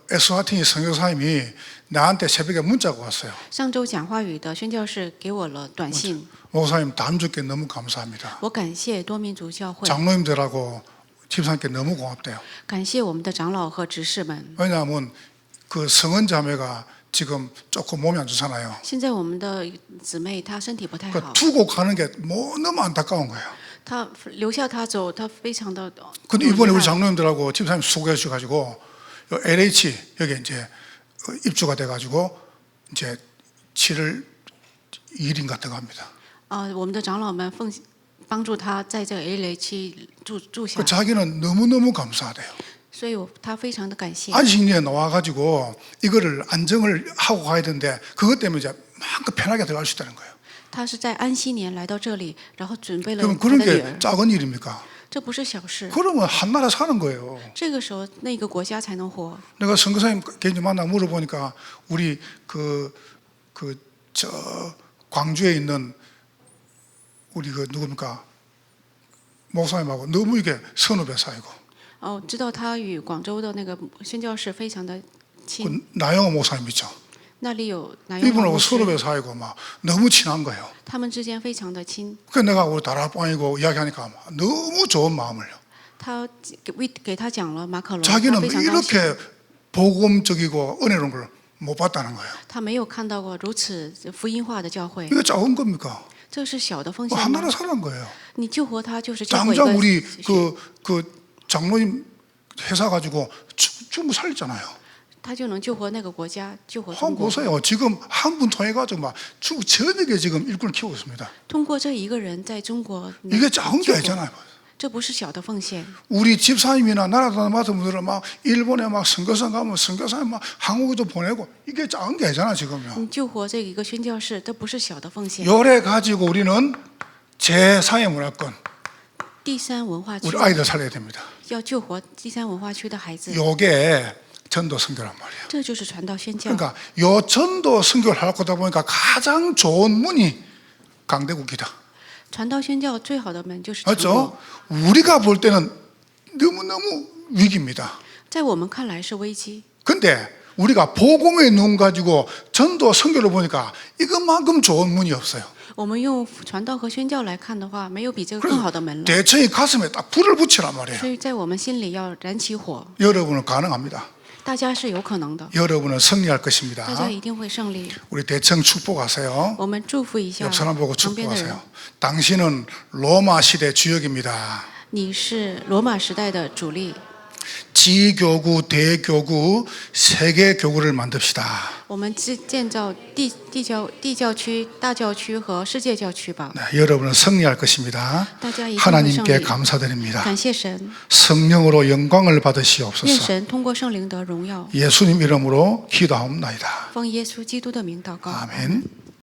Speaker 1: 에스와티니 선교사님이 나한테 새벽에 문자가 왔어요.
Speaker 2: 上周讲话语的宣教士给我了短信，
Speaker 1: 목사님 다음 주께 너무 감사합니다.
Speaker 2: 我感谢多民族教会，
Speaker 1: 장로님들하고 집사님께 너무 고맙대요.
Speaker 2: 感谢我们的长老和执事们。
Speaker 1: 왜냐하면 그 성은 자매가 지금 조금 몸이 안 좋잖아요.
Speaker 2: 现在我们的姊妹她身体不太
Speaker 1: 그
Speaker 2: 好，
Speaker 1: 두고 가는 게 뭐 너무 안타까운 거예요.
Speaker 2: 她留下她走，她非常的。
Speaker 1: 근데 이번에 우리 장로님들하고 집사님 수고해 주셔가지고 LH 여기 이제 입주가 돼가지고 이제 7월 2일인가 들어갑니다.
Speaker 2: 我们的长老们帮助她在这个 LA 区住下
Speaker 1: 그 ， 자기는 너무너무 감사하대요.
Speaker 2: 所以她非常的感谢。
Speaker 1: 안식년에 나와가지고 이거를 안정을 하고 가야 되는데 그것 때문에 이제 마음껏 편하게 들어갈 수 있다는 거예요.
Speaker 2: 她是在安息年来到这里，然后准备了
Speaker 1: 그럼
Speaker 2: 她
Speaker 1: 그런
Speaker 2: 的女
Speaker 1: 게
Speaker 2: 儿，
Speaker 1: 작은 일입니까?
Speaker 2: 这不是小事。
Speaker 1: 그러면 한 나라 사는 거예요.
Speaker 2: 这个时候，那个国家才能活。
Speaker 1: 내가 선교사님 개인적으로 만나 물어보니까 우리 저 광주에 있는 우리 그 누굽니까 목사님하고 너무 이게 선후배 사이고
Speaker 2: 知道他与广州的那个宣教士非常的亲，
Speaker 1: 그 나영호 목사님 있죠.
Speaker 2: 那里有南洋
Speaker 1: 이분하고
Speaker 2: 牧师，
Speaker 1: 선후배 사이고 막 너무 친한 거예요.
Speaker 2: 他们之间非常的亲。
Speaker 1: 그 내가 우리 다락방이고 이야기하니까 너무 좋은 마음을요.
Speaker 2: 他给他讲了马可龙，他
Speaker 1: 자기는
Speaker 2: 非常高兴。
Speaker 1: 이렇게 복음적이고 은혜로운 걸 못 봤다는 거예요.
Speaker 2: 他没有看到过如此福音化的教会，
Speaker 1: 이거 작은 겁니까?
Speaker 2: 这是小的奉
Speaker 1: 뭐
Speaker 2: 献
Speaker 1: 한
Speaker 2: 吗
Speaker 1: 나라 ？ 사는 거예요.
Speaker 2: 你救活他就是救活一
Speaker 1: 당장 우리
Speaker 2: 个，
Speaker 1: 그 장로님 회사 가지고 충분히 살렸잖아요.
Speaker 2: 他就能救活那个国家，救活
Speaker 1: 한번
Speaker 2: 中国。
Speaker 1: 보세요. 지금 한 분 통해 가지고 막 중국 전역에 지금 일꾼을 키우고 있습니다.
Speaker 2: 通过这一个人在中国，
Speaker 1: 이게 작은 게 아니잖아요.
Speaker 2: 这不是小的奉献。
Speaker 1: 우리 집사님이나 나라도 맡은 분들은 막 일본에 막 선교사 가면 선교사님 막 한국에도 보내고 이게 작은 게 아니잖아 지금요.
Speaker 2: 你救活这一个宣教士，这不是小的奉献。
Speaker 1: 요래 가지고 우리는 제3의 문화권
Speaker 2: 第三文化区
Speaker 1: 우리 아이들 살려야 됩니다.
Speaker 2: 要救活第三文化区的孩子，
Speaker 1: 요게 전도 선교란 말이에요.
Speaker 2: 这就是传道宣教。
Speaker 1: 그러니까 요 전도 선교를 하려고 하다 보니까 가장 좋은 문이 강대국이다.
Speaker 2: 传道宣教最好的门就是中
Speaker 1: 맞죠?
Speaker 2: 国，
Speaker 1: 우리가 볼 때는 너무너무 위기입니다.
Speaker 2: 在我们看来是危机，
Speaker 1: 근데 우리가 복음의 눈 가지고 전도 선교를 보니까 이것만큼 좋은 문이 없어요.
Speaker 2: 我们用传道和宣教来看的话，没有比这个更好的门了。
Speaker 1: 대청이 가슴에 딱 불을 붙이란 말이에요.
Speaker 2: 所以在我们心里要燃起火，
Speaker 1: 여러분은 가능합니다.
Speaker 2: 大家是有可能的，
Speaker 1: 여러분은 승리할
Speaker 2: 大
Speaker 1: 것입니다.
Speaker 2: 家一定会胜利。
Speaker 1: 우리 대청 축복하세요.
Speaker 2: 我们祝福一下
Speaker 1: 옆 사람 보고
Speaker 2: 旁边的人
Speaker 1: 축복하세요. ， 당신은 로마 시대 주역입니다.
Speaker 2: 你是罗马时代的主力。
Speaker 1: 지교구, 대교구, 세계 교구를 만듭시다.
Speaker 2: 我们建造地教区、大教区和世界教区吧。
Speaker 1: 네, 여러분은 승리할 것입니다.
Speaker 2: 大家一定会胜
Speaker 1: 하나님께
Speaker 2: 利。
Speaker 1: 감사드립니다.
Speaker 2: 感谢神，
Speaker 1: 성령으로 영광을
Speaker 2: 愿
Speaker 1: 받으시옵소서.
Speaker 2: 神通过圣灵得荣耀。
Speaker 1: 예수님 이름으로 기도하옵나이다.
Speaker 2: 奉耶稣基督的名祷告。
Speaker 1: 아멘.